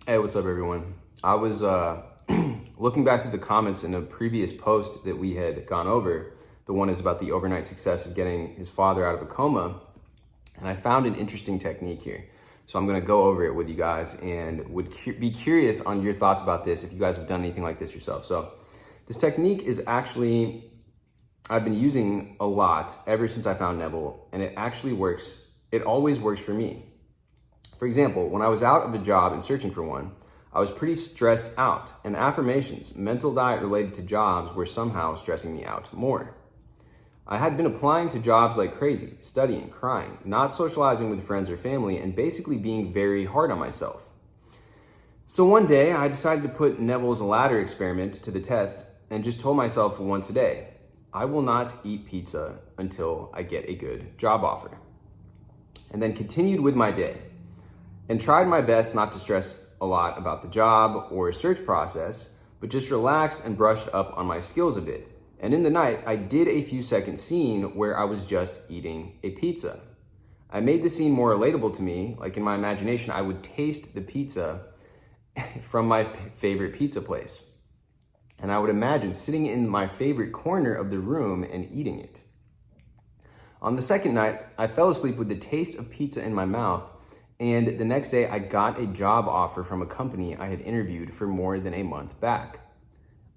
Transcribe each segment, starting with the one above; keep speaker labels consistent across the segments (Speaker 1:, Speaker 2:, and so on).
Speaker 1: Hey, what's up, everyone? I was looking back through the comments in a previous post that we had gone over. The one is about the overnight success of getting his father out of a coma. And I found an interesting technique here. So I'm going to go over it with you guys and would be curious on your thoughts about this if you guys have done anything like this yourself. So this technique is actually, I've been using a lot ever since I found Neville, and it actually works. It always works for me. For example, when I was out of a job and searching for one, I was pretty stressed out, and affirmations, mental diet related to jobs, were somehow stressing me out more. I had been applying to jobs like crazy, studying, crying, not socializing with friends or family, and basically being very hard on myself. So one day, I decided to put Neville's ladder experiment to the test and just told myself once a day, I will not eat pizza until I get a good job offer. And then continued with my day and tried my best not to stress a lot about the job or search process, but just relaxed and brushed up on my skills a bit. And in the night, I did a few second scene where I was just eating a pizza. I made the scene more relatable to me, like in my imagination, I would taste the pizza from my favorite pizza place. And I would imagine sitting in my favorite corner of the room and eating it. On the second night, I fell asleep with the taste of pizza in my mouth, and the next day I got a job offer from a company I had interviewed for more than a month back.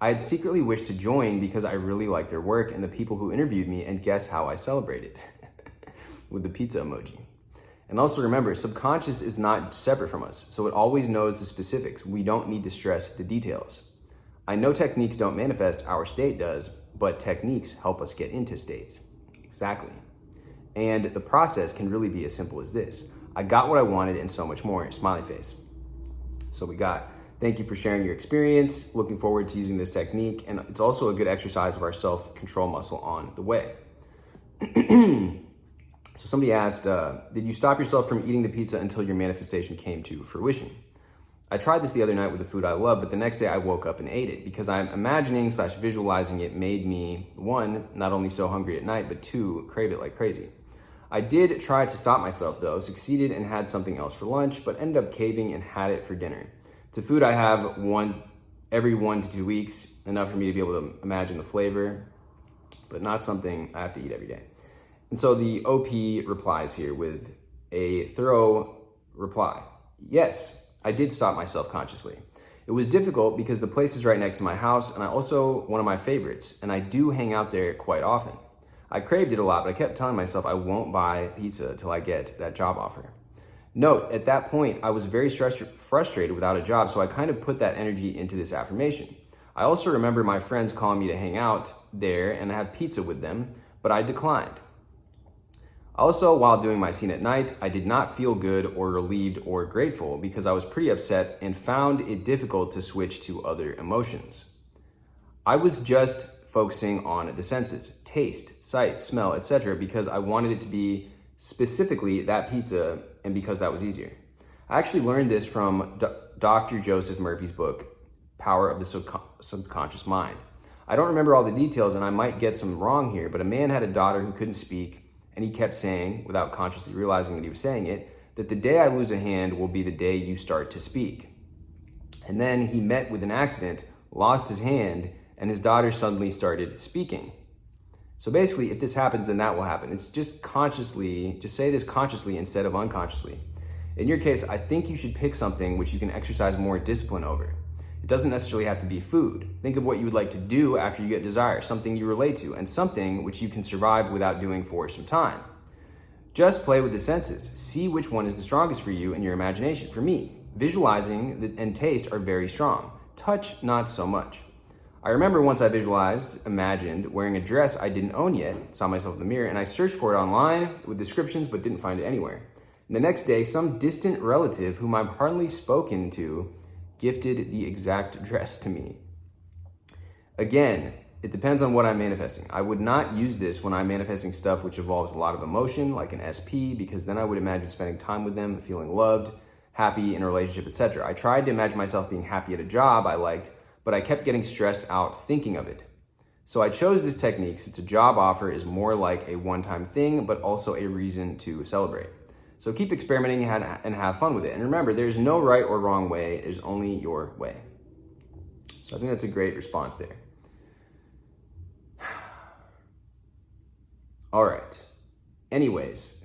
Speaker 1: I had secretly wished to join because I really liked their work and the people who interviewed me, and guess how I celebrated? With the pizza emoji. And also remember, subconscious is not separate from us, so it always knows the specifics. We don't need to stress the details. I know techniques don't manifest, our state does, but techniques help us get into states. Exactly. And the process can really be as simple as this. I got what I wanted and so much more, smiley face. So we got, thank you for sharing your experience. Looking forward to using this technique. And it's also a good exercise of our self-control muscle on the way. So somebody asked, did you stop yourself from eating the pizza until your manifestation came to fruition? I tried this the other night with the food I love, but the next day I woke up and ate it because I'm imagining/visualizing it made me, one, not only so hungry at night, but two, crave it like crazy. I did try to stop myself though, succeeded and had something else for lunch, but ended up caving and had it for dinner. It's a food I have every 1 to 2 weeks, enough for me to be able to imagine the flavor, but not something I have to eat every day. And so the OP replies here with a thorough reply. Yes, I did stop myself consciously. It was difficult because the place is right next to my house and I also one of my favorites, and I do hang out there quite often. I craved it a lot, but I kept telling myself I won't buy pizza till I get that job offer. Note, at that point, I was very frustrated without a job, so I kind of put that energy into this affirmation. I also remember my friends calling me to hang out there and have pizza with them, but I declined. Also, while doing my scene at night, I did not feel good or relieved or grateful because I was pretty upset and found it difficult to switch to other emotions. I was just focusing on the senses, taste, sight, smell, etc., because I wanted it to be specifically that pizza and because that was easier. I actually learned this from Dr. Joseph Murphy's book, Power of the Subconscious Mind. I don't remember all the details and I might get some wrong here, but a man had a daughter who couldn't speak, and he kept saying, without consciously realizing that he was saying it, that the day I lose a hand will be the day you start to speak. And then he met with an accident, lost his hand, and his daughter suddenly started speaking. So basically, if this happens, then that will happen. It's just say this consciously instead of unconsciously. In your case, I think you should pick something which you can exercise more discipline over. It doesn't necessarily have to be food. Think of what you would like to do after you get desire, something you relate to, and something which you can survive without doing for some time. Just play with the senses. See which one is the strongest for you in your imagination. For me, visualizing and taste are very strong. Touch, not so much. I remember once I imagined wearing a dress I didn't own yet, saw myself in the mirror, and I searched for it online with descriptions but didn't find it anywhere. And the next day, some distant relative whom I've hardly spoken to gifted the exact dress to me. Again, it depends on what I'm manifesting. I would not use this when I'm manifesting stuff which involves a lot of emotion, like an SP, because then I would imagine spending time with them, feeling loved, happy in a relationship, etc. I tried to imagine myself being happy at a job I liked, but I kept getting stressed out thinking of it. So I chose this technique since a job offer is more like a one-time thing, but also a reason to celebrate. So keep experimenting and have fun with it. And remember, there's no right or wrong way, there's only your way. So I think that's a great response there. All right. Anyways,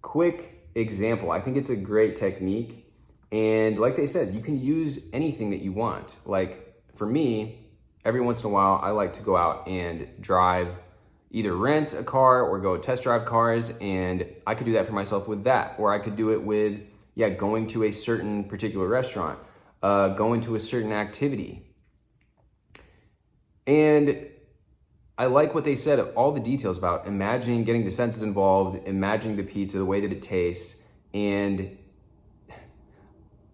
Speaker 1: quick example. I think it's a great technique. And like they said, you can use anything that you want. Like for me, every once in a while, I like to go out and drive, either rent a car or go test drive cars. And I could do that for myself with that. Or I could do it with, going to a certain particular restaurant, going to a certain activity. And I like what they said, all the details about imagining getting the senses involved, imagining the pizza, the way that it tastes. And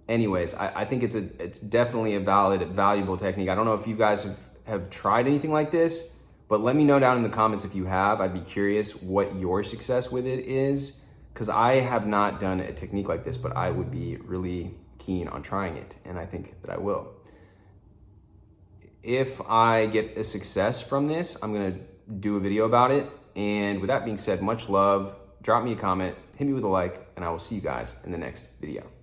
Speaker 1: anyways, I think it's definitely a valuable technique. I don't know if you guys have tried anything like this, but let me know down in the comments if you have. I'd be curious what your success with it is, because I have not done a technique like this, but I would be really keen on trying it, and I think that I will. If I get a success from this, I'm gonna do a video about it. And with that being said, much love, drop me a comment, hit me with a like, and I will see you guys in the next video.